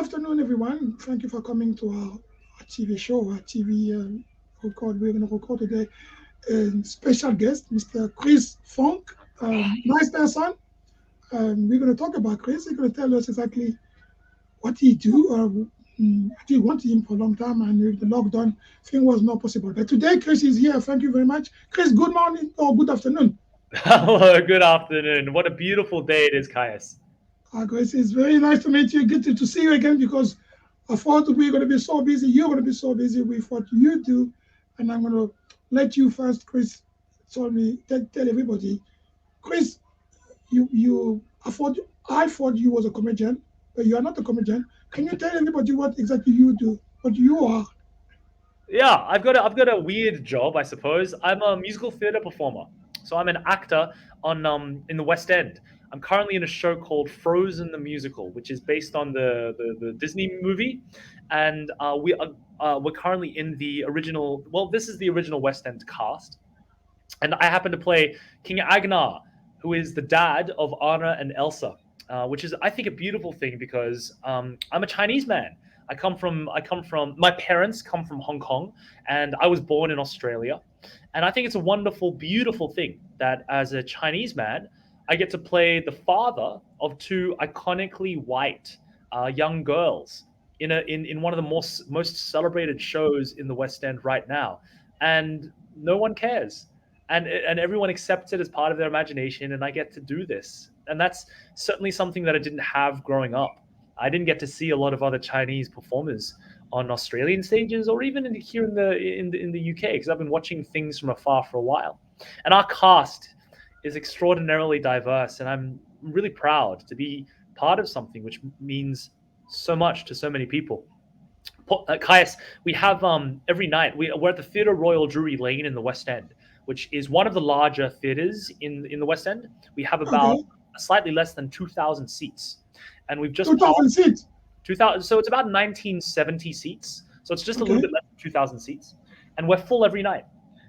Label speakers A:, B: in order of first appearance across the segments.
A: afternoon, everyone. Thank you for coming to our TV show, our TV record. We're going to record today a special guest, Mr. Chris Fung. Nice person. We're going to talk about Chris. He's going to tell us exactly what he do. I did want him for a long time, and with the lockdown, thing was not possible. But today, Chris is here. Thank you very much. Chris, good morning or good afternoon.
B: Hello, good afternoon. What a beautiful day it is, Caius.
A: Chris, it's very nice to meet you. Good to see you again because I thought we're going to be so busy. You're going to be so busy with what you do. And I'm going to let you first, Chris. Tell everybody. Chris, I thought you was a comedian, but you are not a comedian. Can you tell everybody what exactly you do, what you are?
B: Yeah, I've got a weird job, I suppose. I'm a musical theater performer. So I'm an actor on in the West End. I'm currently in a show called Frozen the Musical, which is based on the Disney movie, and we're currently in the original. Well, this is the original West End cast, and I happen to play King Agnar, who is the dad of Anna and Elsa, which is I think a beautiful thing because I'm a Chinese man. I come from my parents come from Hong Kong, and I was born in Australia, and I think it's a wonderful, beautiful thing that as a Chinese man, I get to play the father of two iconically white young girls in one of the most celebrated shows in the West End right now, and no one cares and everyone accepts it as part of their imagination, and I get to do this, and that's certainly something that I didn't have growing up. I didn't get to see a lot of other Chinese performers on Australian stages or even here in the UK because I've been watching things from afar for a while, and our cast is extraordinarily diverse, and I'm really proud to be part of something which means so much to so many people. Caius, we have every night we're at the Theatre Royal Drury Lane in the West End, which is one of the larger theatres in the West End. We have about
A: Okay,
B: slightly less than 2,000 seats, and we've just passed
A: 2,000 seats.
B: 2,000. So it's about 1970 seats. So it's just a little
A: Okay,
B: bit less than 2,000 seats, and we're full every night.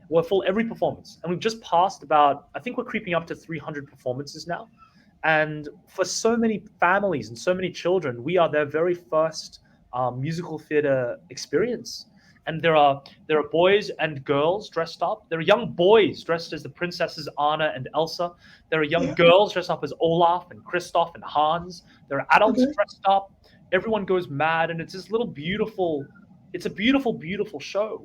B: We're full every performance, and we've just passed about. I think we're creeping up to 300 performances now. And for so many families and so many children, we are their very first musical theater experience. And there are boys and girls dressed up. There are young boys dressed as the princesses Anna and Elsa. There are young
A: yeah,
B: girls dressed up as Olaf and Kristoff and Hans. There are adults
A: okay.
B: dressed up. Everyone goes mad, and it's this little beautiful. It's a beautiful, beautiful show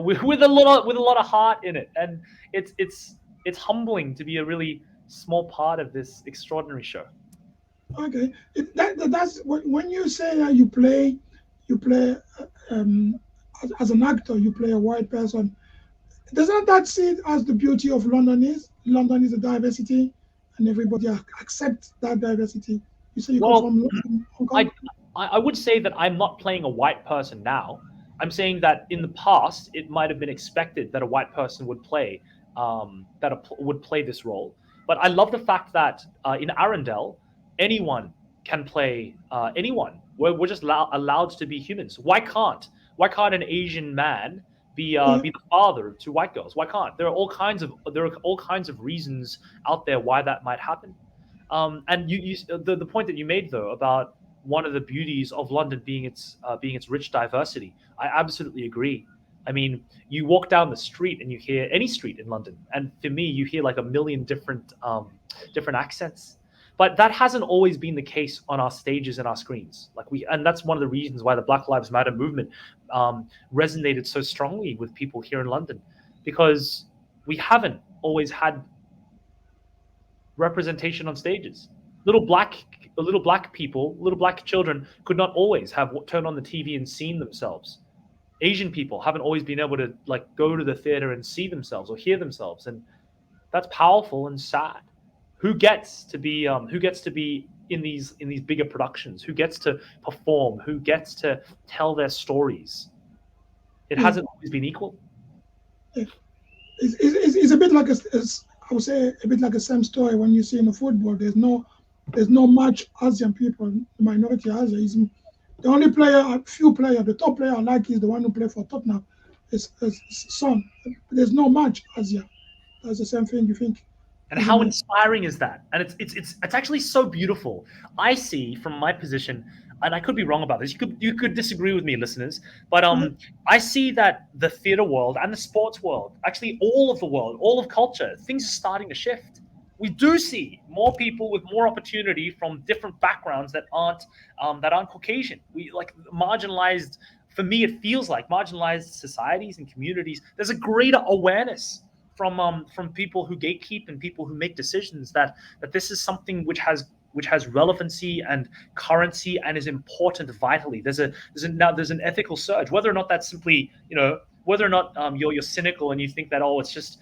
B: with a lot of heart in it, and it's humbling to be a really small part of this extraordinary show.
A: Okay, that's when you say that you play as an actor, you play a white person. Doesn't that see it as the beauty of London is? London is a diversity, and everybody accepts that diversity. You say you come
B: Well,
A: from Hong
B: I
A: Kong.
B: I would say that I'm not playing a white person now. I'm saying that in the past, it might have been expected that a white person would play this role. But I love the fact that in Arundel, anyone can play anyone. We're just allowed to be humans. Why can't an Asian man
A: Yeah,
B: be the father of two white girls? Why can't? There are all kinds of reasons out there why that might happen. And the point that you made though about one of the beauties of London being its rich diversity, I absolutely agree. I mean, you walk down the street and you hear any street in London, and for me, you hear like a million different accents. But that hasn't always been the case on our stages and our screens. And that's one of the reasons why the Black Lives Matter movement resonated so strongly with people here in London, because we haven't always had representation on stages. Little black, little black people, little black children could not always have turned on the TV and seen themselves. Asian people haven't always been able to like go to the theater and see themselves or hear themselves, and that's powerful and sad. Who gets to be in these bigger productions? Who gets to perform? Who gets to tell their stories? It
A: yeah,
B: hasn't always been equal.
A: yeah. It's a bit like I would say a bit like the same story when you see in the football. There's no much Asian people. The minority Asia is the only player, a few player, the top player I like is the one who played for Tottenham. Is Son. There's no much Asia. That's the same thing. You think
B: And
A: doesn't
B: how
A: make
B: inspiring is that? And it's actually so beautiful. I see from my position, and I could be wrong about this. You could disagree with me, listeners, but
A: Right?
B: I see that the theater world and the sports world, actually all of the world, all of culture, things are starting to shift. We do see more people with more opportunity from different backgrounds that aren't Caucasian. We like marginalized. For me, it feels like marginalized societies and communities. There's a greater awareness from people who gatekeep and people who make decisions that this is something which has relevancy and currency and is important vitally. There's an ethical surge. Whether or not that's simply, whether or not you're cynical and you think that, oh, it's just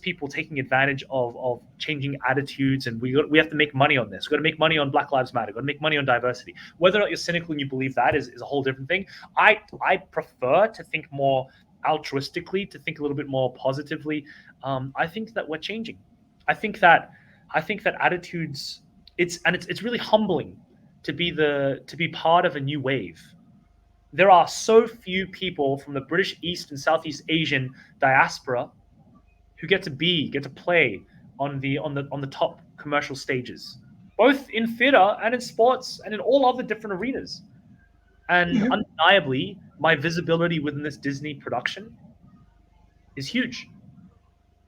B: people taking advantage of changing attitudes, and we have to make money on this. We've got to make money on Black Lives Matter. We've got to make money on diversity. Whether or not you're cynical and you believe that is a whole different thing. I prefer to think more altruistically, to think a little bit more positively. I think that we're changing. I think that attitudes. It's really humbling to be part of a new wave. There are so few people from the British East and Southeast Asian diaspora who get to play on the top commercial stages, both in theater and in sports and in all other different arenas. And
A: Yeah,
B: undeniably, my visibility within this Disney production is huge.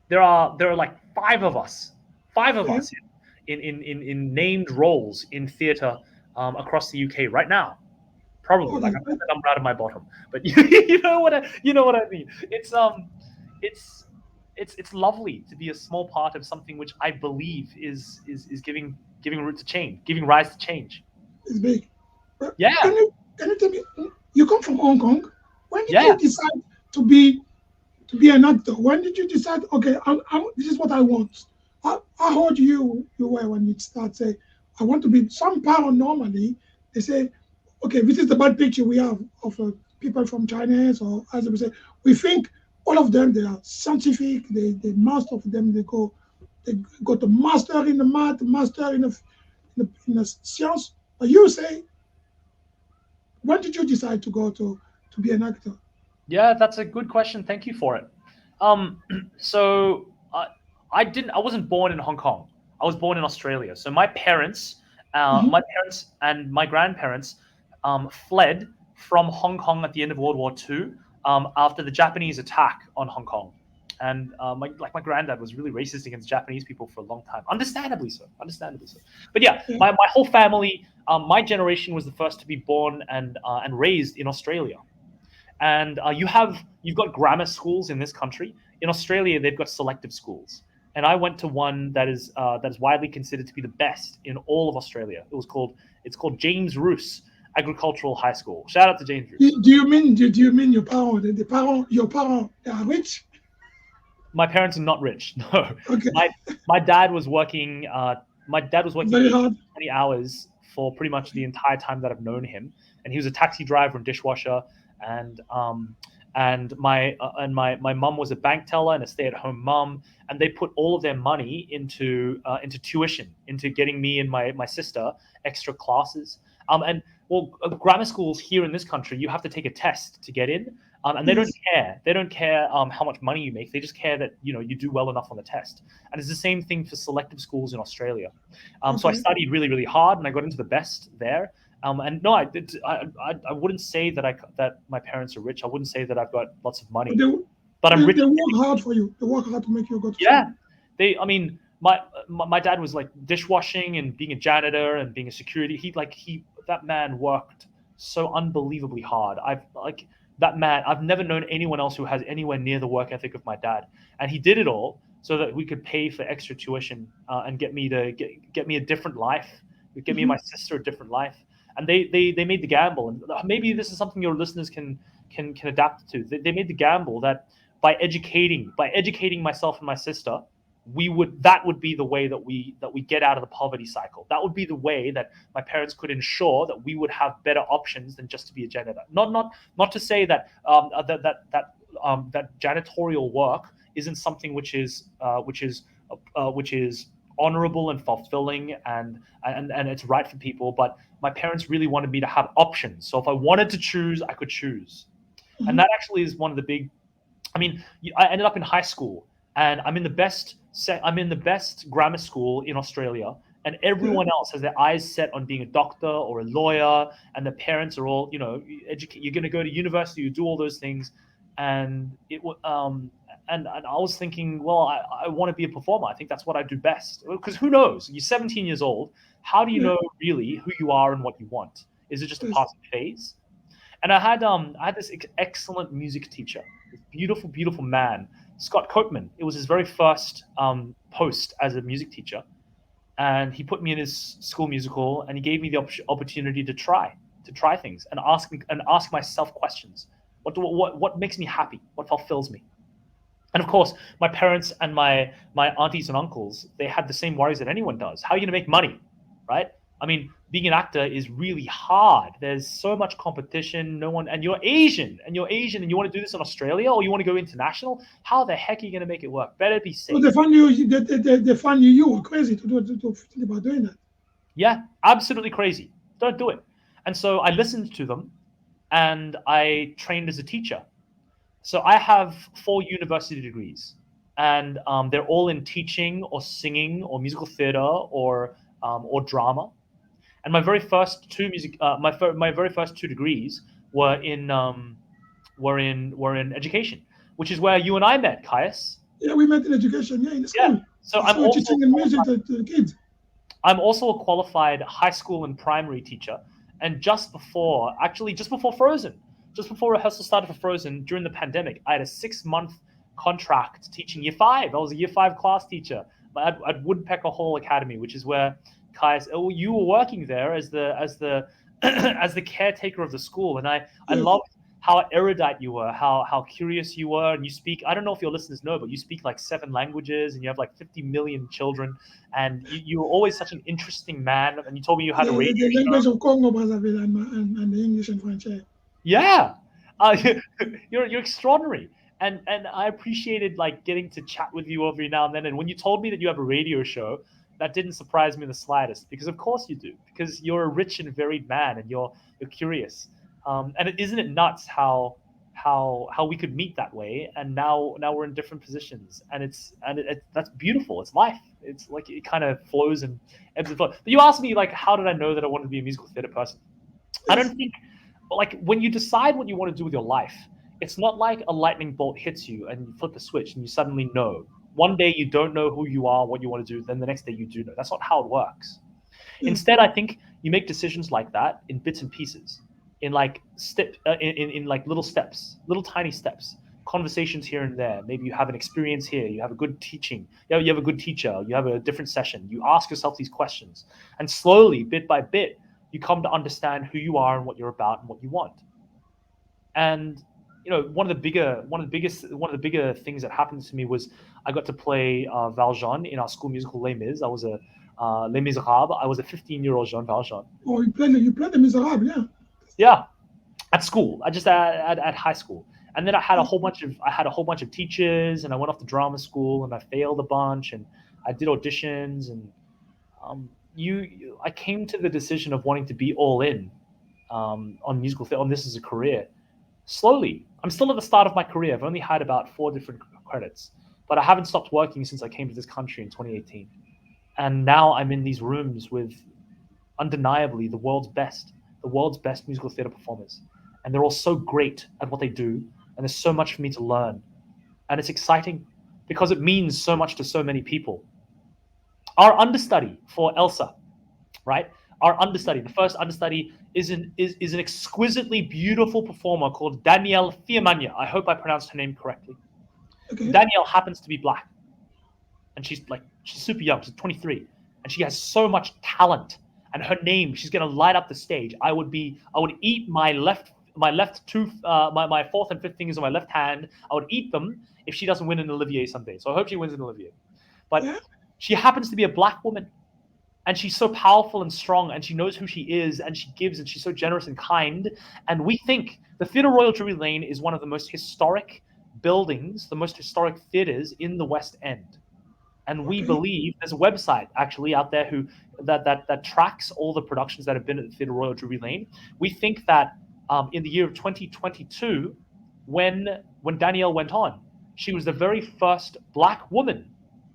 B: There are like five of us
A: yeah.
B: in named roles in theater across the UK right now. Probably, like,
A: Okay,
B: I'm
A: right.
B: the number out of my bottom, but you know what I mean. It's lovely to be a small part of something which I believe is giving root to change, giving rise to change.
A: It's big. But
B: Yeah,
A: can you tell me? You come from Hong Kong. When did you
B: yeah.
A: decide to be to be an actor? When did you decide? Okay, this is what I want. How old you were when you start say, I want to be some power. Normally, they say, okay, this is the bad picture we have of people from China, or as we say, we think all of them they are scientific. Most of them they go to master in the math, master in the science. But you say, when did you decide to go to be an actor?
B: Yeah, that's a good question. Thank you for it. So I wasn't born in Hong Kong. I was born in Australia. So
A: Hmm.
B: my parents and my grandparents fled from Hong Kong at the end of World War II after the Japanese attack on Hong Kong. And my granddad was really racist against Japanese people for a long time, understandably so, understandably so. But yeah,
A: Yeah.
B: my whole family, my generation was the first to be born and raised in Australia. And you've got grammar schools in this country. In Australia, they've got selective schools, and I went to one that is widely considered to be the best in all of Australia. It's called James Roos Agricultural High School. Shout out to James Roos.
A: Do you mean your parents? Your parents are rich?
B: My parents are not rich. No,
A: Okay,
B: my my dad was working. My dad was working
A: very
B: 18
A: hard.
B: to 20 hours for pretty much the entire time that I've known him, and he was a taxi driver and dishwasher, and my mum was a bank teller and a stay-at-home mum, and they put all of their money into tuition, into getting me and my sister extra classes. And well, grammar schools here in this country, you have to take a test to get in, and they don't
A: Yes.
B: care. They don't care how much money you make. They just care that you do well enough on the test. And it's the same thing for selective schools in Australia. So I
A: Okay.
B: studied really, really hard, and I got into the best there. And no, I did. I wouldn't say that my parents are rich. I wouldn't say that I've got lots of
A: But
B: money,
A: they,
B: but I'm
A: they
B: rich.
A: they work hard for you. They work hard to make you go to
B: Yeah,
A: school.
B: I mean, my dad was like dishwashing and being a janitor and being a security. That man worked so unbelievably hard. I've never known anyone else who has anywhere near the work ethic of my dad, and he did it all so that we could pay for extra tuition and get me a different life, get me and
A: Hmm.
B: my sister a different life. And they made the gamble, and maybe this is something your listeners can adapt to. They made the gamble that by educating myself and my sister, that would be the way that we get out of the poverty cycle. That would be the way that my parents could ensure that we would have better options than just to be a janitor. Not to say that janitorial work isn't something which is honorable and fulfilling, and it's right for people. But my parents really wanted me to have options. So if I wanted to choose, I could choose. And
A: Hmm.
B: that actually is one of the big. I mean, I ended up in high school, and I'm in the best grammar school in Australia, and
A: Okay.
B: everyone else has their eyes set on being a doctor or a lawyer, and the parents are all, educate. You're going to go to university, you do all those things, and and I was thinking, well, I want to be a performer. I think that's what I do best. Because who knows? You're 17 years old. How do you
A: Yeah.
B: know really who you are and what you want? Is it just a
A: Yes.
B: passing phase? And I had this excellent music teacher, this beautiful, beautiful man, Scott Copeman. It was his very first post as a music teacher, and he put me in his school musical, and he gave me the opportunity to try things and ask myself questions. What makes me happy? What fulfills me? And of course, my parents and my aunties and uncles, they had the same worries that anyone does. How are you going to make money, right? I mean, being an actor is really hard. There's so much competition. No one, and you're Asian, and you want to do this in Australia, or you want to go international. How the heck are you going to make it work? Better be
A: So
B: safe.
A: they found you. They found you. You were crazy to think about doing that.
B: Yeah, absolutely crazy. Don't do it. And so I listened to them, and I trained as a teacher. So I have 4 university degrees, and they're all in teaching or singing or musical theater or drama. And my very first two music, my very first 2 degrees were in education, which is where you and I met, Caius.
A: Yeah, we met in education. Yeah, in the
B: Yeah.
A: school.
B: So
A: I saw you teaching in music to the kids.
B: I'm also a qualified high school and primary teacher. And just before Frozen, just before rehearsal started for Frozen during the pandemic, I had a 6-month contract teaching year 5. I was a year 5 class teacher at Woodpecker Hall Academy, which is where Kai's. Oh, you were working there as the as the caretaker of the school, and I
A: Yes.
B: loved how erudite you were, how curious you were, and you speak. I don't know if your listeners know, but you speak like 7 languages, and you have like 50 million children, and you were always such an interesting man. And you told me you had a
A: Yeah,
B: radio
A: the
B: show.
A: language of Congo, Brazzaville, and the English and French. Yeah.
B: Yeah, uh, you're extraordinary, and I appreciated like getting to chat with you every now and then. And when you told me that you have a radio show, that didn't surprise me in the slightest, because of course you do, because you're a rich and varied man, and you're curious. Isn't it nuts how we could meet that way, and now we're in different positions, and that's beautiful. It's life. It's like it kind of flows and ebbs and flows. But you asked me like, how did I know that I wanted to be a musical theater person? I
A: Yes.
B: don't think, like, when you decide what you want to do with your life, it's not like a lightning bolt hits you and you flip a switch and you suddenly know. One day you don't know who you are, what you want to do, then the next day you do know. That's not how it works.
A: Yes.
B: Instead, I think you make decisions like that in bits and pieces, in like in like little steps, little tiny steps, conversations here and there. Maybe you have an experience here, you have a good teaching, you have a good teacher, you have a different session. You ask yourself these questions, and slowly, bit by bit, you come to understand who you are and what you're about and what you want. And one of the bigger things that happened to me was I got to play Valjean in our school musical Les Mis. I was a Les Miserables. I was a 15-year-old Jean Valjean.
A: Oh, you played the Miserable. Yeah.
B: Yeah, at school. I just at high school, and then I had a whole bunch of teachers, and I went off to drama school, and I failed a bunch, and I did auditions, and I came to the decision of wanting to be all in on musical theater, on this as a career. Slowly, I'm still at the start of my career. I've only had about 4 different credits, but I haven't stopped working since I came to this country in 2018. And now I'm in these rooms with undeniably the world's best musical theater performers. And they're all so great at what they do. And there's so much for me to learn. And it's exciting because it means so much to so many people. Our understudy for Elsa, right? Our understudy, the first understudy, is an exquisitely beautiful performer called Danielle Fiamania. I hope I pronounced her name correctly.
A: Okay.
B: Danielle happens to be black, and she's super young. She's 23, and she has so much talent. And her name, she's gonna light up the stage. I would eat my left tooth, my fourth and fifth fingers on my left hand. I would eat them if she doesn't win an Olivier someday. So I hope she wins an Olivier. But
A: Yeah.
B: she happens to be a black woman, and she's so powerful and strong, and she knows who she is, and she gives, and she's so generous and kind. And we think the Theatre Royal Drury Lane is one of the most historic buildings, the most historic theatres in the West End. And we
A: Okay.
B: believe there's a website actually out there who that tracks all the productions that have been at the Theatre Royal Drury Lane. We think that in the year of 2022, when Danielle went on, she was the very first black woman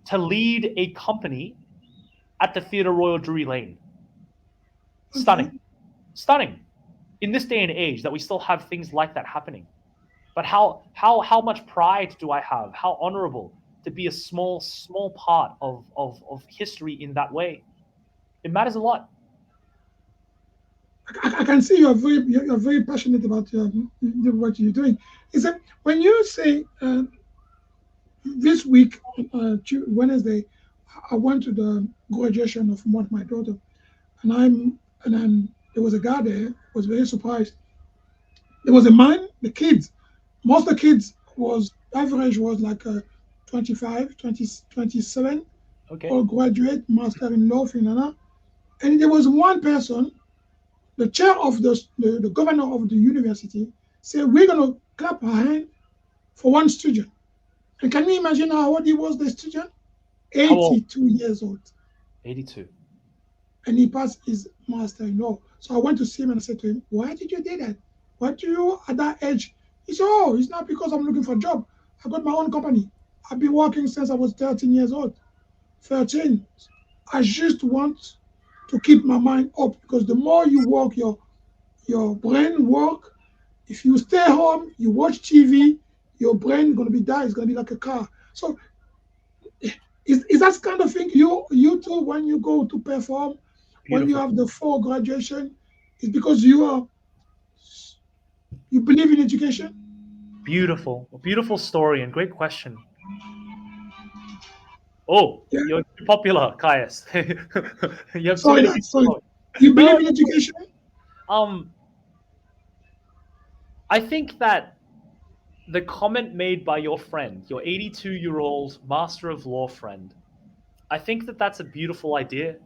B: to lead a company at the Theatre Royal Drury Lane.
A: Okay.
B: Stunning. Stunning. In this day and age that we still have things like that happening. But how much pride do I have? How honorable to be a small part of history in that way. It matters a lot.
A: I can see you're very passionate about what you're doing. Is that when you say this week, Wednesday, I went to the graduation of one of my daughter, and there was a guy there. Was very surprised. There was a man. The kids, most of the kids was average was like 25, 20, 27,
B: Okay.
A: all graduate, master in law, finana. And there was one person, the chair of the governor of the university, said, "We're going to clap our hand for one student." And can you imagine how old he was, the student?
B: How old?
A: 82 years old.
B: 82.
A: And he passed his master in law. So I went to see him and I said to him, "Why did you do that? Why do you at that age?" He said, "Oh, it's not because I'm looking for a job. I got my own company. I've been working since I was 13 years old. 13. I just want to keep my mind up because the more you work, your brain work. If you stay home, you watch TV, your brain gonna be die. It's gonna be like a car. So is that kind of thing you too when you go to perform, when you
B: Beautiful.
A: have the full graduation, it's because you believe in education?
B: Beautiful. A beautiful story and great question. Oh,
A: Yeah.
B: you're too popular, Caius. You have so
A: Sorry,
B: many people
A: sorry.
B: following.
A: You
B: No,
A: believe in education?
B: um, I think that the comment made by your friend, your 82-year-old master of law friend, I think that that's a beautiful idea.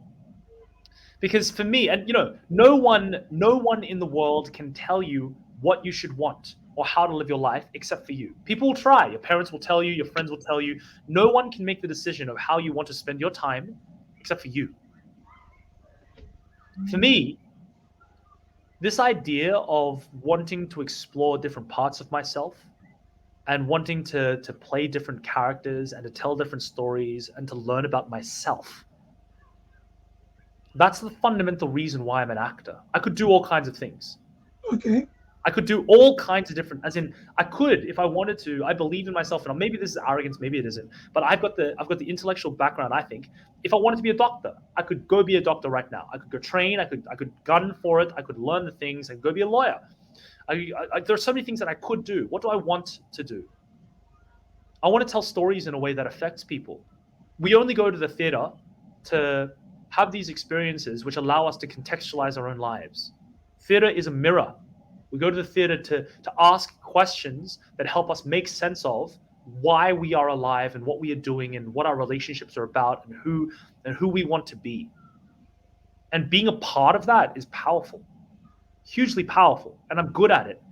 B: Because for me, and no one in the world can tell you what you should want or how to live your life except for you. People will try. Your parents will tell you, your friends will tell you. No one can make the decision of how you want to spend your time except for you. For me, this idea of wanting to explore different parts of myself and wanting to play different characters and to tell different stories and to learn about myself, that's the fundamental reason why I'm an actor. I could do all kinds of things.
A: Okay.
B: I could do all kinds of different, as in, I could if I wanted to. I believe in myself, and maybe this is arrogance, maybe it isn't. But I've got the intellectual background. I think if I wanted to be a doctor, I could go be a doctor right now. I could go train. I could gun for it. I could learn the things and go be a lawyer. There are so many things that I could do. What do I want to do? I want to tell stories in a way that affects people. We only go to the theater to have these experiences which allow us to contextualize our own lives. Theater is a mirror. We go to the theater to ask questions that help us make sense of why we are alive and what we are doing and what our relationships are about and who we want to be. And being a part of that is powerful, hugely powerful, and I'm good at it.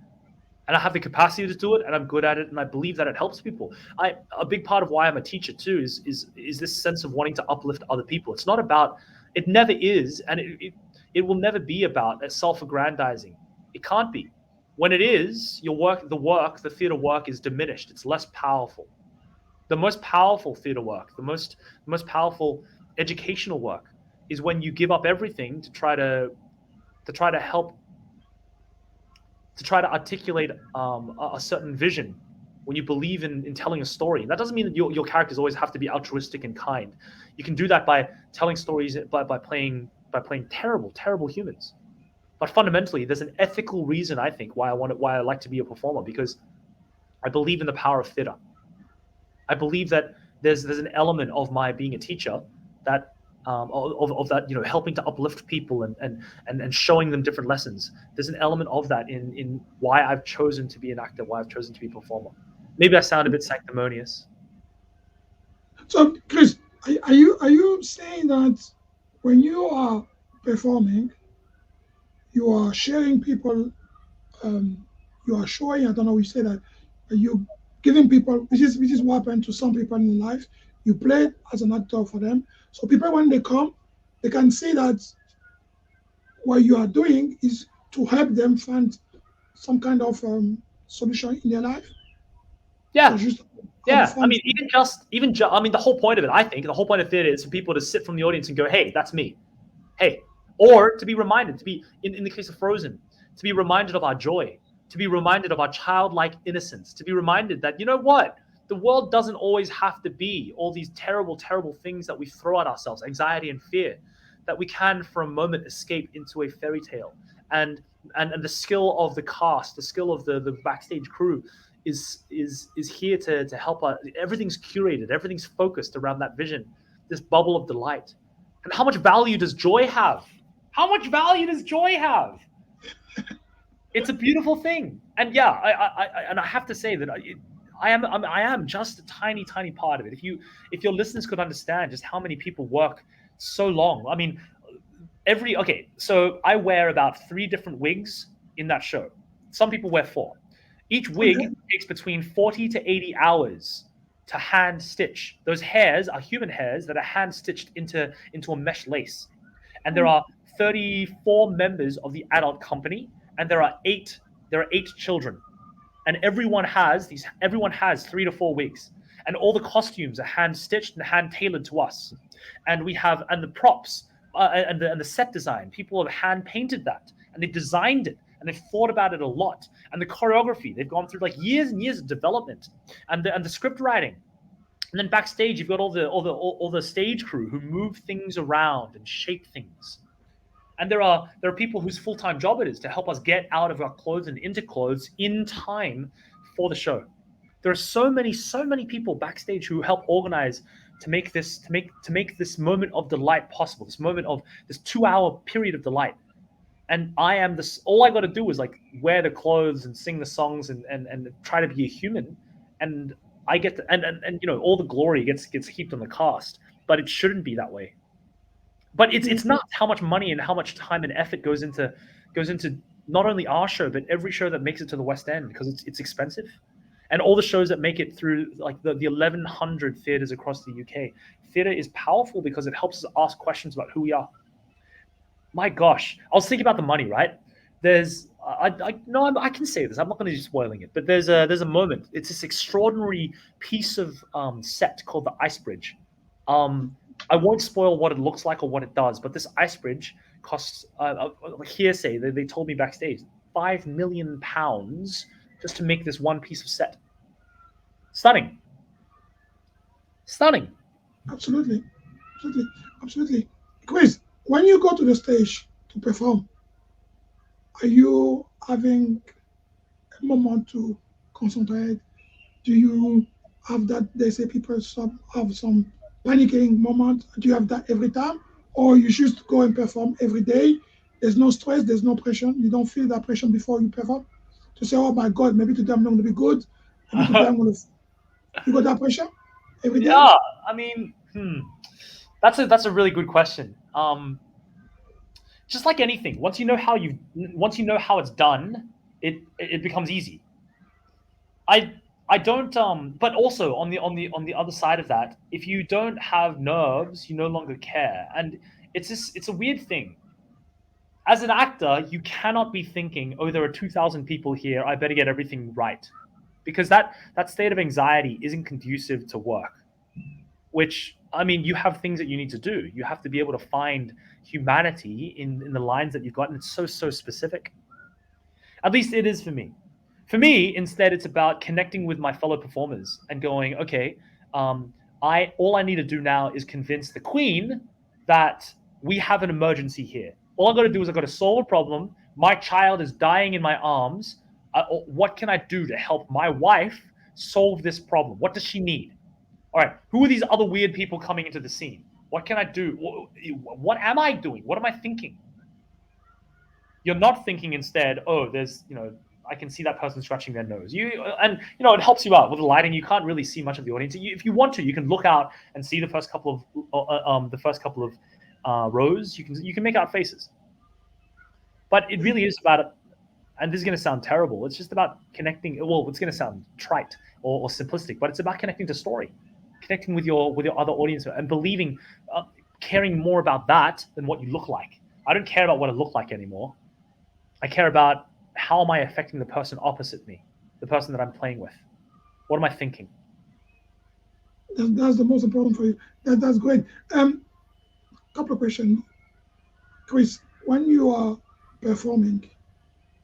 B: And I have the capacity to do it, and I'm good at it, and I believe that it helps people. A big part of why I'm a teacher too is this sense of wanting to uplift other people. It's not about, it never is, and it will never be about self-aggrandizing. It can't be. When it is, the theater work is diminished. It's less powerful. The most powerful theater work, the most powerful educational work, is when you give up everything to try to help, to try to articulate a certain vision, when you believe in telling a story. And that doesn't mean that your characters always have to be altruistic and kind. You can do that by telling stories, by playing terrible humans. But fundamentally, there's an ethical reason, I think, why I like to be a performer, because I believe in the power of theater. I believe that there's an element of my being a teacher that of that, helping to uplift people and showing them different lessons. There's an element of that in why I've chosen to be an actor, why I've chosen to be a performer. Maybe I sound a bit sanctimonious.
A: So, Chris, are you saying that when you are performing, you are sharing people, um, you are showing, I don't know, you say that you giving people, which is what happened to some people in life. You play as an actor for them. So people, when they come, they can see that what you are doing is to help them find some kind of solution in their life.
B: Yeah,
A: C'est juste have
B: yeah. I
A: fun.
B: mean, I mean, the whole point of it, I think, the whole point of theater is for people to sit from the audience and go, "Hey, that's me. Hey," or to be reminded, to be in the case of Frozen, to be reminded of our joy, to be reminded of our childlike innocence, to be reminded that, you know what, the world doesn't always have to be all these terrible, terrible things that we throw at ourselves, anxiety and fear, that we can for a moment escape into a fairy tale. And and the skill of the cast, the skill of the backstage crew is here to help us. Everything's curated, everything's focused around that vision, this bubble of delight. And how much value does joy have? How much value does joy have? It's a beautiful thing. And yeah, I have to say that I am just a tiny, tiny part of it. If your listeners could understand just how many people work so long. I mean, okay, so I wear about 3 different wigs in that show. Some people wear 4. Each
A: Okay.
B: wig takes between 40 to 80 hours to hand stitch. Those hairs are human hairs that are hand stitched into a mesh lace. And there are 34 members of the adult company, and there are eight children, and everyone has 3 to 4 wigs, and all the costumes are hand stitched and hand tailored to us, and the props, and the set design, people have hand painted that, and they designed it, and they've thought about it a lot, and the choreography, they've gone through like years and years of development, and the script writing. And then backstage, you've got all the stage crew who move things around and shape things. And there are people whose full-time job it is to help us get out of our clothes and into clothes in time for the show. There are so many people backstage who help organize to make this moment of delight possible, this moment of this 2-hour period of delight. And I am this all I got to do is like wear the clothes and sing the songs and try to be a human, and I get to, and all the glory gets heaped on the cast, but it shouldn't be that way. But it's not how much money and how much time and effort goes into not only our show but every show that makes it to the West End, because it's expensive, and all the shows that make it through like the 1100 theaters across the UK. Theater is powerful because it helps us ask questions about who we are. My gosh, I was thinking about the money, right? There's I no I can say this. I'm not going to be spoiling it, but there's a moment. It's this extraordinary piece of set called the Ice Bridge. Um, I won't spoil what it looks like or what it does, but this ice bridge costs hearsay. They told me backstage £5 million just to make this one piece of set. Stunning, stunning.
A: Absolutely. Absolutely. Absolutely. Chris, when you go to the stage to perform, are you having a moment to concentrate? Do you have that? They say people have some panicking moment. Do you have that every time? Or you just go and perform every day? There's no stress, there's no pressure. You don't feel that pressure before you perform to say, oh my God, maybe today I'm not going to be good. Maybe today I'm going to. You got that pressure every day?
B: Yeah, I mean, that's a really good question. Just like anything, once you know how it's done, it becomes easy. I I don't but also on the other side of that, if you don't have nerves, you no longer care. And it's a weird thing. As an actor, you cannot be thinking, "Oh, there are 2,000 people here. I better get everything right." Because that state of anxiety isn't conducive to work. Which, I mean, you have things that you need to do. You have to be able to find humanity in the lines that you've got, and it's so specific. At least it is for me. For me, instead, it's about connecting with my fellow performers and going, okay, I all I need to do now is convince the Queen that we have an emergency here. All I got to do is I got to solve a problem. My child is dying in my arms. What can I do to help my wife solve this problem? What does she need? All right, who are these other weird people coming into the scene? What can I do? What am I doing? What am I thinking? You're not thinking instead, oh, I can see that person scratching their nose. It helps you out with the lighting. You can't really see much of the audience. If you want to, you can look out and see the first couple of rows. You can make out faces, but it really is about, and this is going to sound terrible. It's just about connecting. Well, it's going to sound trite or simplistic, but it's about connecting to story, connecting with your other audience, and believing, caring more about that than what you look like. I don't care about what I look like anymore. I care about how am I affecting the person opposite me, the person that I'm playing with. What am I thinking?
A: That's the most important for you. That's great. Couple of questions, Chris. When you are performing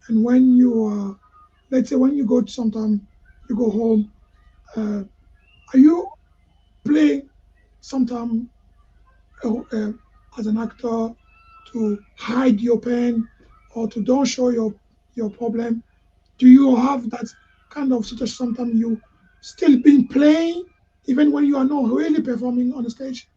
A: and when you are, let's say, when you go sometime, you go home. Uh, are you playing sometime as an actor to hide your pain or to don't show your problem? Do you have that kind of situation? Sometimes you still been playing even when you are not really performing on the stage?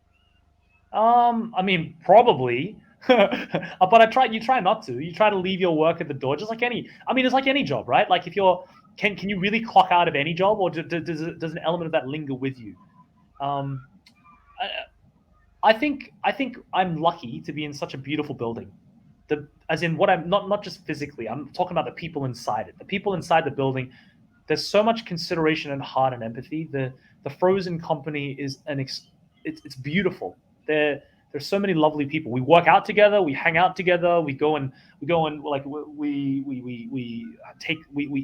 B: I mean, probably. But I try. You try not to. You try to leave your work at the door, just like any. I mean, it's like any job, right? Like if you're, can you really clock out of any job, or does an element of that linger with you? Um, I think I'm lucky to be in such a beautiful building. As in what I'm not just physically. I'm talking about the people inside it. The people inside the building. There's so much consideration and heart and empathy. The Frozen Company is it's beautiful. There's so many lovely people. We work out together. We hang out together. We go and like we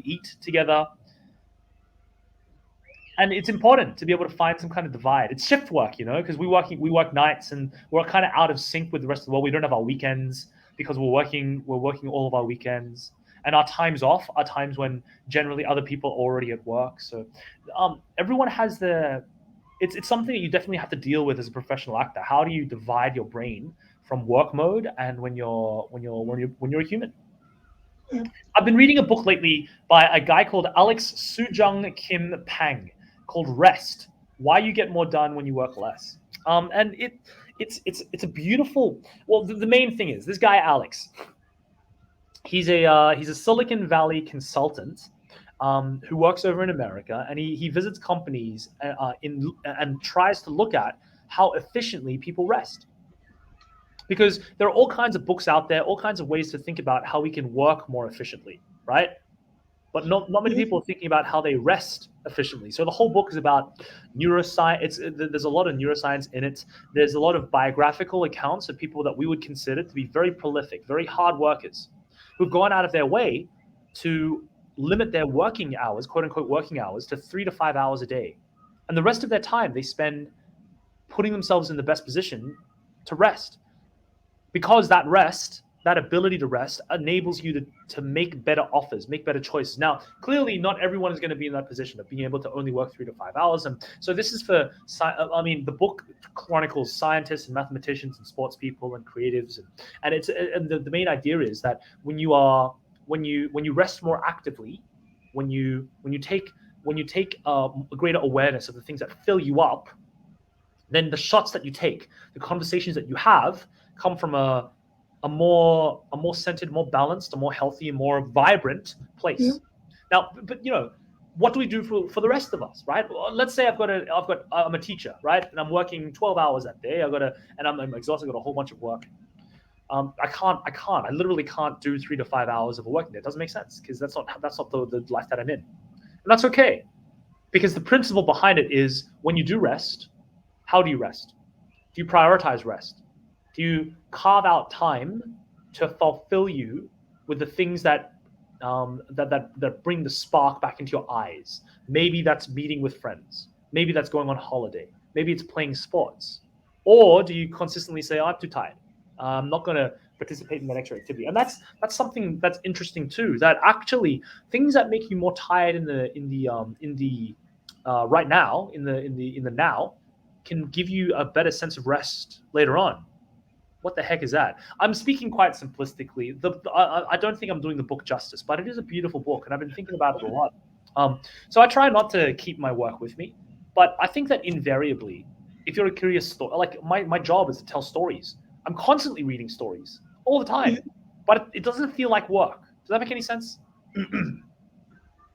B: eat together, and it's important to be able to find some kind of divide. It's shift work, because we work nights and we're kind of out of sync with the rest of the world. We don't have our weekends because we're working all of our weekends, and our times off are times when generally other people are already at work. So everyone has the it's something that you definitely have to deal with as a professional actor. How do you divide your brain from work mode and when you're a human?
A: Yeah,
B: I've been reading a book lately by a guy called Alex Sujung Kim Pang called Rest: Why You Get More Done When You Work Less. And it's a beautiful. Well, the main thing is this guy Alex. He's a Silicon Valley consultant who works over in America, and he visits companies and tries to look at how efficiently people rest, because there are all kinds of books out there, all kinds of ways to think about how we can work more efficiently, right? But not many
A: yeah,
B: people are thinking about how they rest efficiently. So the whole book is about neuroscience. There's a lot of neuroscience in it. There's a lot of biographical accounts of people that we would consider to be very prolific, very hard workers, who've gone out of their way to limit their working hours, quote unquote working hours, to 3 to 5 hours a day, and the rest of their time they spend putting themselves in the best position to rest, because that ability to rest enables you to make better offers, make better choices. Now, clearly, not everyone is going to be in that position of being able to only work 3 to 5 hours. And so this is I mean, the book chronicles scientists and mathematicians and sports people and creatives. And the main idea is that when you rest more actively, when you take a greater awareness of the things that fill you up, then the shots that you take, the conversations that you have, come from a more centered, more balanced, a more healthy, more vibrant
A: yeah,
B: place. Now, but what do we do for the rest of us, right? Well, let's say I'm a teacher, right, and I'm working 12 hours that day. I'm exhausted. I've got a whole bunch of work. I literally can't do 3 to 5 hours of a working day. It doesn't make sense, because that's not the life that I'm in, and that's okay, because the principle behind it is, when you do rest, how do you rest? Do you prioritize rest? Do you carve out time to fulfill you with the things that bring the spark back into your eyes? Maybe that's meeting with friends. Maybe that's going on holiday. Maybe it's playing sports. Or do you consistently say, "Oh, I'm too tired. I'm not going to participate in that extra activity"? And that's something that's interesting too. That actually things that make you more tired in the right now, in the now, can give you a better sense of rest later on. What the heck is that? I'm speaking quite simplistically. I don't think I'm doing the book justice, but it is a beautiful book, and I've been thinking about it a lot. So I try not to keep my work with me, but I think that invariably, if you're a curious story, like my job is to tell stories. I'm constantly reading stories all the
A: yeah.
B: time, but it doesn't feel like work. Does that make any sense?
A: Do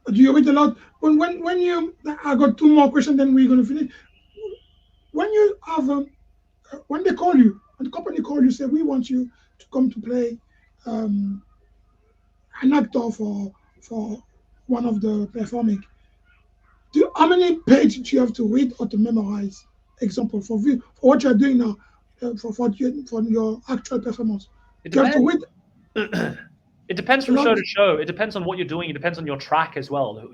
A: you read a lot? When you, I got two more questions, then we're gonna finish. When you have when they call you, when the company call you, say we want you to come to play um, an actor for one of the performing. How many pages do you have to read or to memorize? Example for what you're doing now, for your actual performance.
B: It
A: Do you have to
B: depends.
A: read?
B: It depends
A: A
B: from
A: lot.
B: show to show. It depends on what you're doing. It depends on your track as well.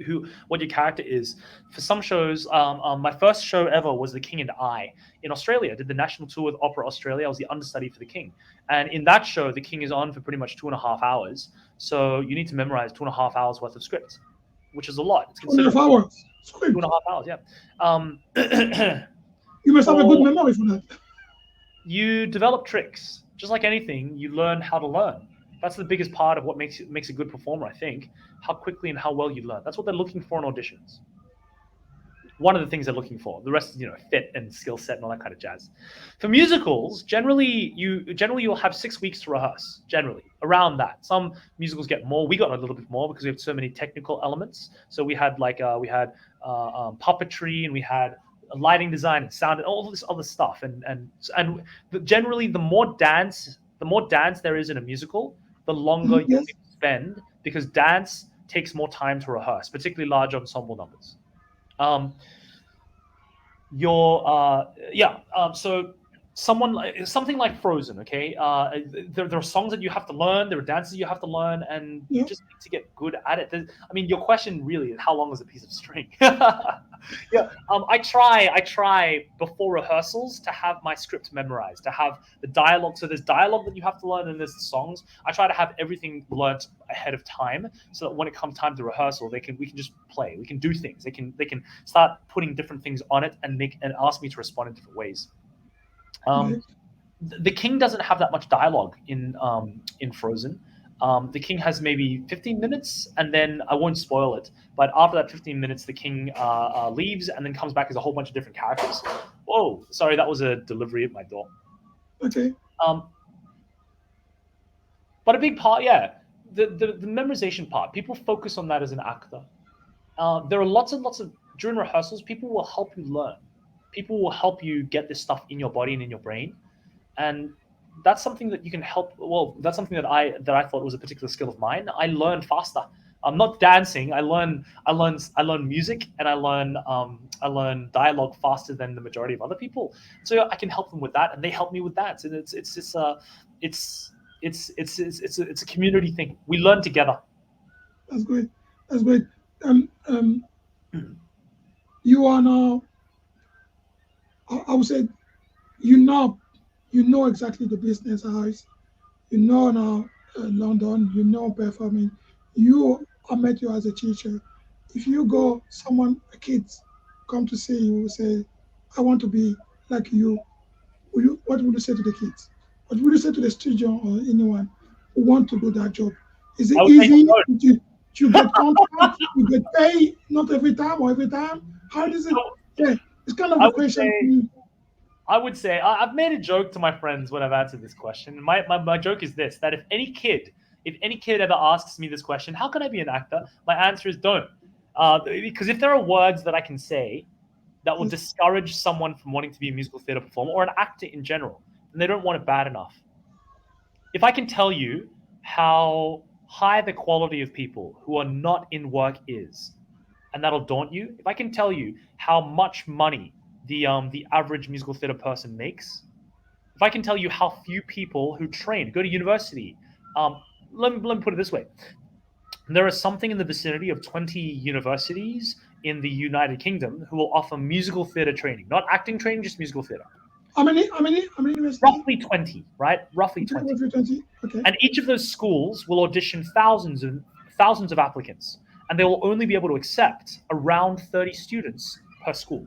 B: What your character is. For some shows, my first show ever was The King and I in Australia. I did the national tour with Opera Australia. I was the understudy for the King, and in that show, the King is on for pretty much 2.5 hours. So you need to memorize 2.5 hours worth of script, which is a lot. It's
A: Two and a half
B: considerable.
A: hours
B: Two and
A: script.
B: a half hours, yeah.
A: You must have a good
B: For
A: memory for that.
B: you develop tricks. Just like anything, you learn how to learn. That's the biggest part of what makes a good performer, I think. How quickly and how well you learn. That's what they're looking for in auditions. One of the things they're looking for. The rest is, fit and skill set and all that kind of jazz. For musicals, you'll have 6 weeks to rehearse. Generally, around that. Some musicals get more. We got a little bit more because we have so many technical elements. So we had puppetry, and we had lighting design and sound and all this other stuff. And generally, the more dance there is in a musical, the longer you'll
A: Yes.
B: need to spend, because dance takes more time to rehearse, particularly large ensemble numbers. Um, your yeah so something like Frozen, okay. There are songs that you have to learn, there are dances you have to learn, and you
A: Yeah.
B: just need to get good at it. I mean, your question really is, how long is a piece of string? Yeah. I try before rehearsals to have my script memorized, to have the dialogue. So there's dialogue that you have to learn, and there's the songs. I try to have everything learnt ahead of time, so that when it comes time to rehearsal, we can just play, we can do things, they can start putting different things on it, and ask me to respond in different ways. um,
A: Right.
B: the King doesn't have that much dialogue in Frozen. The King has maybe 15 minutes, and then I won't spoil it. But after that 15 minutes, the King leaves and then comes back as a whole bunch of different characters. Whoa, sorry, that was a delivery at my door.
A: Okay.
B: Um, but a big part, yeah, the memorization part. People focus on that as an actor. There are lots and lots of during rehearsals. People will help you learn. People will help you get this stuff in your body and in your brain, and that's something that you can help. Well, that's something that I thought was a particular skill of mine. I learn faster. I'm not dancing. I learn music, and I learn dialogue faster than the majority of other people. So I can help them with that, and they help me with that. So it's just it's it's a community thing. We learn together.
A: That's great. That's great. You are now. I would say you know, exactly the business hours. You know now, London. You know performing. You, I met you as a teacher. If you go, someone, a kids, come to see you, say, I want to be like you. What would you say to the kids? What would you say to the student or anyone who want to do that job? Is
B: I
A: it
B: would say
A: easy?
B: no.
A: You get contract? You get pay? Not every time or every time? How does it?
B: So
A: Yeah, it's kind of
B: I
A: the
B: would
A: question.
B: say I've made a joke to my friends when I've answered this question. My joke is this: that if any kid ever asks me this question, how can I be an actor? My answer is don't, because if there are words that I can say that will
A: Yes,
B: discourage someone from wanting to be a musical theater performer or an actor in general, then they don't want it bad enough. If I can tell you how high the quality of people who are not in work is, and that'll daunt you. If I can tell you how much money the average musical theater person makes, if I can tell you how few people who train go to university, um, let me put it this way: there are something in the vicinity of 20 universities in the United Kingdom who will offer musical theater training, not acting training, just musical theater.
A: how many university?
B: Roughly 20, right? Roughly
A: Okay,
B: 20.
A: 20. Okay.
B: And each of those schools will audition thousands of applicants, and they will only be able to accept around 30 students per school.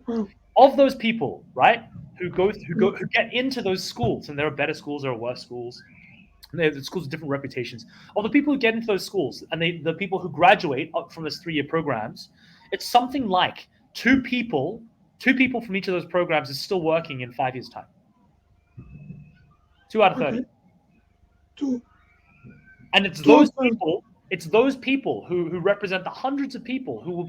A: Wow.
B: Of those people, right,
A: Yeah.
B: who get into those schools, and there are better schools, there are worse schools, and they have schools with different reputations. Of the people who get into those schools, and the people who graduate from those 3-year programs, it's something like two people from each of those programs is still working in 5 years' time. 2 out of 30.
A: Okay. Two.
B: And it's
A: Two
B: those
A: out of
B: people who represent the hundreds of people who will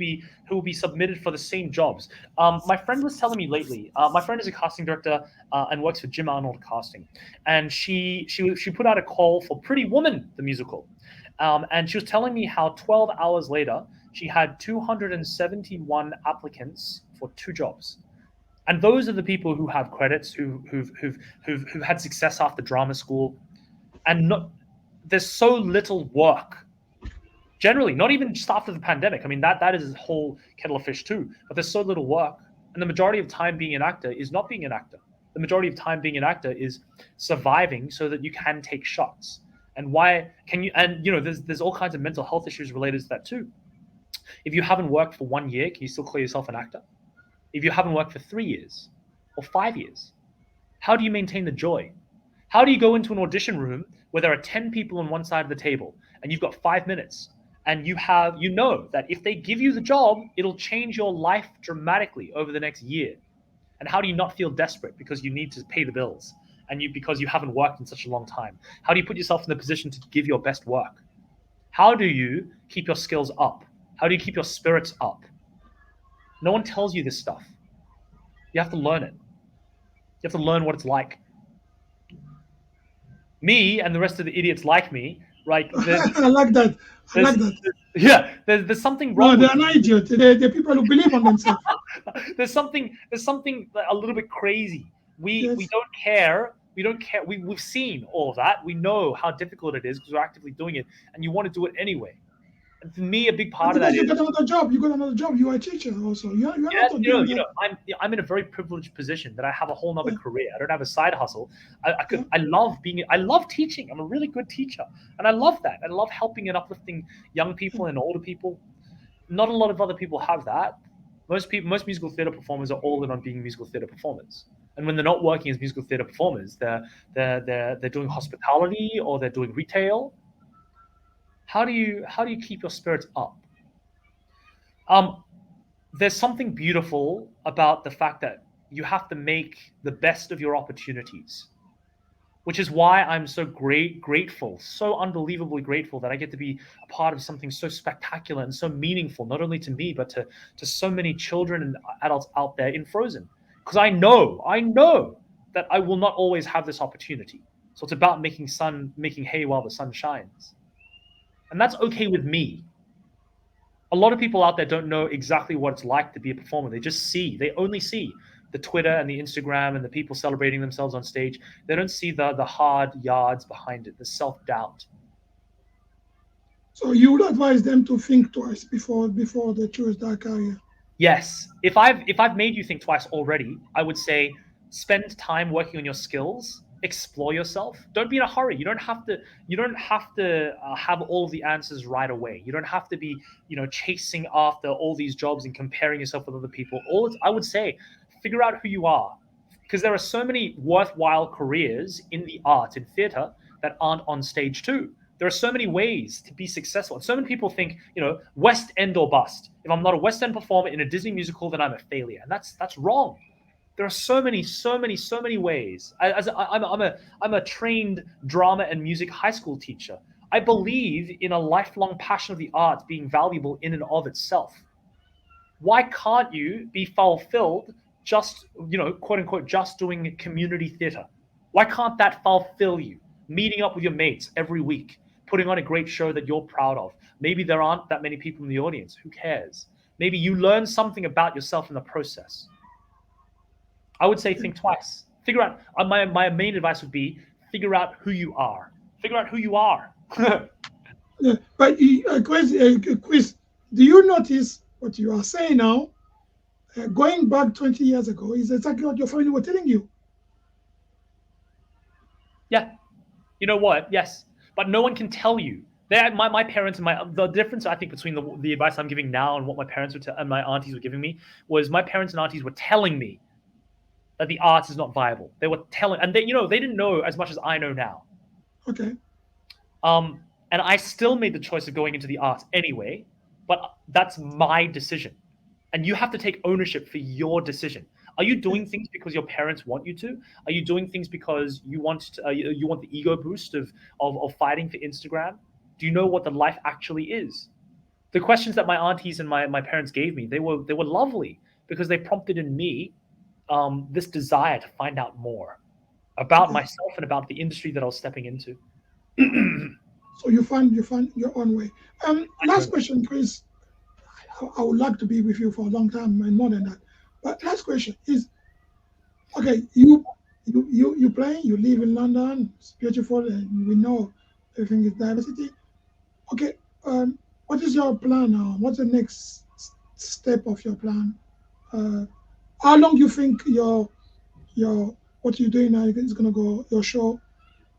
B: be submitted for the same jobs. My friend was telling me lately. My friend is a casting director and works for Jim Arnold Casting, and she put out a call for Pretty Woman the musical, and she was telling me how 12 hours later she had 271 applicants for 2 jobs. And those are the people who have credits, who've had success after drama school, and not there's so little work. Generally, not even just after the pandemic. I mean, that is a whole kettle of fish too. But there's so little work, and the majority of time being an actor is not being an actor. The majority of time being an actor is surviving so that you can take shots. And why can you? And there's all kinds of mental health issues related to that too. If you haven't worked for 1 year, can you still call yourself an actor? If you haven't worked for 3 years or 5 years, how do you maintain the joy? How do you go into an audition room where there are 10 people on one side of the table and you've got 5 minutes and you know that if they give you the job, it'll change your life dramatically over the next year? And how do you not feel desperate because you need to pay the bills and because you haven't worked in such a long time? How do you put yourself in the position to give your best work? How do you keep your skills up? How do you keep your spirits up? No one tells you this stuff. You have to learn it. You have to learn what it's like. Me and the rest of the idiots like me, right?
A: I like that. I like that.
B: Yeah, there's something
A: No,
B: wrong
A: they
B: with
A: are not idiots. They're people who believe on themselves.
B: there's something a little bit crazy. We
A: Yes.
B: don't care. We don't care. We've seen all of that. We know how difficult it is because we're actively doing it, and you want to do it anyway. And for me, a big
A: And
B: part of that
A: because you
B: is,
A: got another job, you got another job. You are a teacher also. You're
B: yes,
A: not doing that.
B: I'm in a very privileged position that I have a whole nother
A: Yeah,
B: career. I don't have a side hustle.
A: yeah.
B: I love teaching. I'm a really good teacher, and I love that. I love helping and uplifting young people and older people. Not a lot of other people have that. Most musical theater performers are all in on being musical theater performers. And when they're not working as musical theater performers, they're doing hospitality or they're doing retail. How do you keep your spirits up? Um, there's something beautiful about the fact that you have to make the best of your opportunities, which is why I'm so grateful, so unbelievably grateful that I get to be a part of something so spectacular and so meaningful, not only to me, but to so many children and adults out there in Frozen. Because I know that I will not always have this opportunity. So it's about making hay while the sun shines. And that's okay with me. A lot of people out there don't know exactly what it's like to be a performer. They only see the Twitter and the Instagram and the people celebrating themselves on stage. They don't see the hard yards behind it, the self-doubt.
A: So you would advise them to think twice before they choose that career.
B: Yes, if I've made you think twice already, I would say spend time working on your skills, explore yourself. Don't be in a hurry. You don't have to have all of the answers right away. You don't have to be chasing after all these jobs and comparing yourself with other people. I would say, figure out who you are, because there are so many worthwhile careers in the arts in theater that aren't on stage too. There are so many ways to be successful. And so many people think, West End or bust. If I'm not a West End performer in a Disney musical, then I'm a failure. And that's wrong. There are so many ways. I'm a trained drama and music high school teacher. I believe in a lifelong passion of the arts being valuable in and of itself. Why can't you be fulfilled just, quote unquote, just doing community theater? Why can't that fulfill you? Meeting up with your mates every week, putting on a great show that you're proud of. Maybe there aren't that many people in the audience. Who cares? Maybe you learn something about yourself in the process. I would say think twice. Figure out, my main advice would be figure out who you are. Figure out who you are.
A: But Chris, do you notice what you are saying now? Going back 20 years ago is exactly what your family were telling you.
B: Yeah. You know what? Yes. But no one can tell you. My parents and the difference I think between the advice I'm giving now and what my parents and my aunties were giving me was my parents and aunties were telling me that the arts is not viable. They were telling, and they didn't know as much as I know now.
A: Okay.
B: And I still made the choice of going into the arts anyway, but that's my decision. And you have to take ownership for your decision. Are you doing
A: Yes.
B: things because your parents want you to? Are you doing things because you you want the ego boost of fighting for Instagram? Do you know what the life actually is? The questions that my aunties and my parents gave me, they were lovely because they prompted in me this desire to find out more about
A: Okay.
B: myself and about the industry that I was stepping into.
A: So you find your own way. Last question, Chris. I would like to be with you for a long time and more than that. But last question is, okay, you play, you live in London, it's beautiful, and we know everything is diversity. Okay, what is your plan now? What's the next step of your plan? Uh, how long you think your what you're doing now is gonna go? Your show,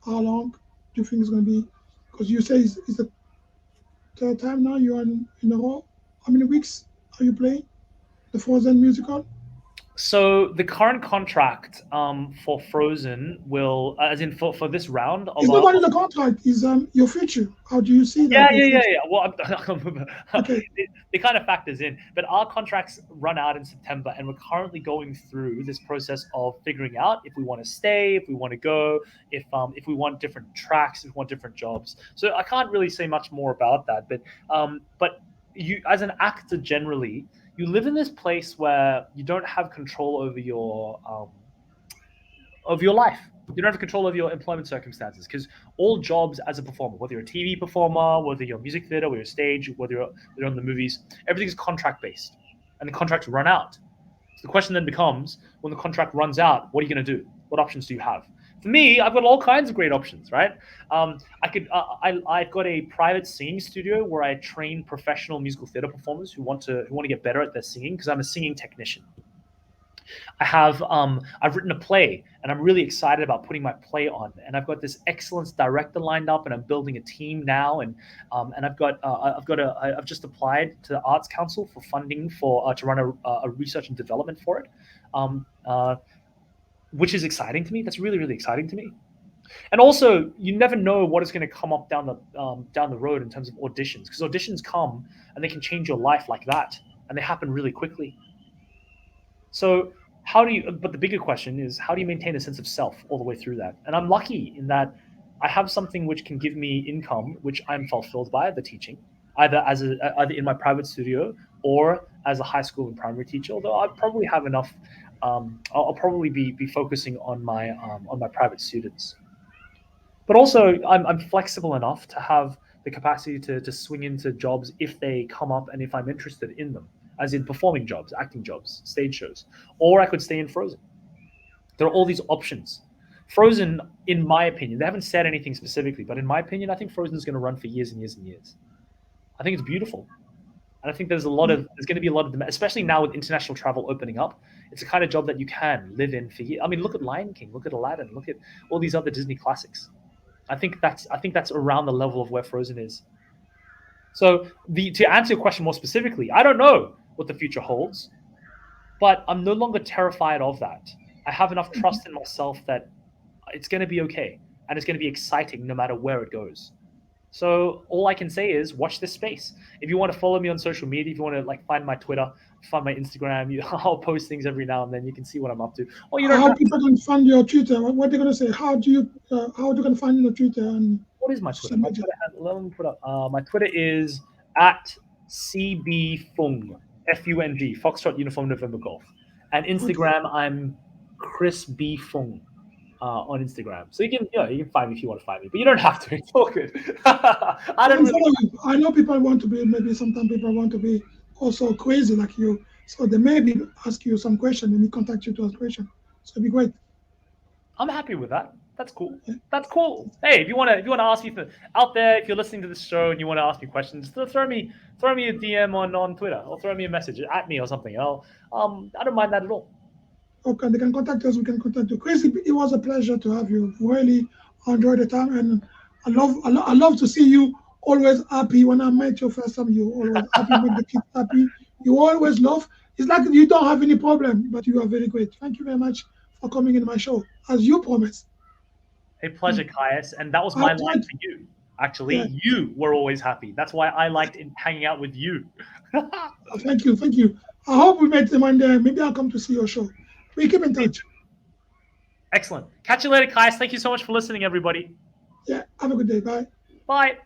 A: how long do you think it's gonna be? Because you say it's the third time now you're in a row. How many weeks are you playing the Frozen musical?
B: So the current contract for Frozen will, as in for this round of
A: It's not only the contract, it's your future. How do you see that your future?
B: yeah. Well,
A: Okay,
B: it kind of factors in, but our contracts run out in September, and we're currently going through this process of figuring out if we want to stay, if we want to go, if we want different tracks, if we want different jobs. So I can't really say much more about that, but you, as an actor, generally, you live in this place where you don't have control over your life. You don't have control over your employment circumstances because all jobs as a performer, whether you're a TV performer, whether you're music theater, whether you're stage, whether you're on the movies, everything's contract based, and the contracts run out. So the question then becomes, when the contract runs out, what are you going to do? What options do you have? For me, I've got all kinds of great options, right? I've got a private singing studio where I train professional musical theater performers who want to get better at their singing because I'm a singing technician. I've written a play and I'm really excited about putting my play on, and I've got this excellence director lined up and I'm building a team now, and I've just applied to the Arts Council for funding for to run a research and development for it, um, uh, which is exciting to me. That's really really exciting to me. And also, you never know what is going to come up down the road in terms of auditions, because auditions come and they can change your life like that, and they happen really quickly. So how do you? But the bigger question is, how do you maintain a sense of self all the way through that? And I'm lucky in that I have something which can give me income, which I'm fulfilled by the teaching, either in my private studio or as a high school and primary teacher. Although I probably have enough. I'll probably be focusing on my private students. But also, I'm flexible enough to have the capacity to swing into jobs if they come up and if I'm interested in them, as in performing jobs, acting jobs, stage shows, or I could stay in Frozen. There are all these options. Frozen, in my opinion, they haven't said anything specifically, but in my opinion, I think Frozen is going to run for years and years and years. I think it's beautiful, and I think there's going to be a lot of demand, especially now with international travel opening up. It's a kind of job that you can live in for years. I mean, look at Lion King, look at Aladdin, look at all these other Disney classics. I think that's around the level of where Frozen is. So to answer your question more specifically, I don't know what the future holds, but I'm no longer terrified of that. I have enough trust in myself that it's going to be okay and it's going to be exciting no matter where it goes. So all I can say is watch this space. If you want to follow me on social media, if you want to like find my Twitter, find my Instagram, I'll post things every now and then. You can see what I'm up to. Or you don't
A: how
B: have to.
A: people can find your Twitter? What they're gonna say? How they gonna find your Twitter and
B: What is my Twitter?
A: social
B: My
A: media?
B: Twitter handle, let me put up. My Twitter is at cbfung, Fung, Foxtrot Uniform November Golf, and
A: Okay,
B: Instagram I'm Chris B Fung on Instagram. So you can find me if you want to find me, but you don't have to. It's all good. I
A: I
B: don't
A: can
B: really.
A: follow you. I know people want to be maybe sometimes people want to be also crazy like you, so they maybe ask you some question and we contact you to ask question. So it'd be great.
B: I'm happy with that. That's cool.
A: Yeah.
B: That's cool. Hey, if you wanna ask me out there, if you're listening to this show and you want to ask me questions, throw me a DM on Twitter or throw me a message at me or something. I don't mind that at all.
A: Okay, they can contact us. We can contact you. Chris, it was a pleasure to have you. Really enjoyed the time, and I love to see you always happy. When I met you first time, you always happy, make the kids happy. You always love. It's like you don't have any problem, but you are very great. Thank you very much for coming in my show, as you promised.
B: A
A: Yeah.
B: pleasure, Caius, and that was my
A: I'll
B: line
A: try to,
B: for you. Actually,
A: yeah.
B: you were always happy. That's why I liked hanging out with you.
A: Thank you, thank you. I hope we met them one day. Maybe I'll come to see your show. We keep in touch.
B: Excellent. Catch you later, Caius. Thank you so much for listening, everybody.
A: Yeah. Have a good day. Bye.
B: Bye.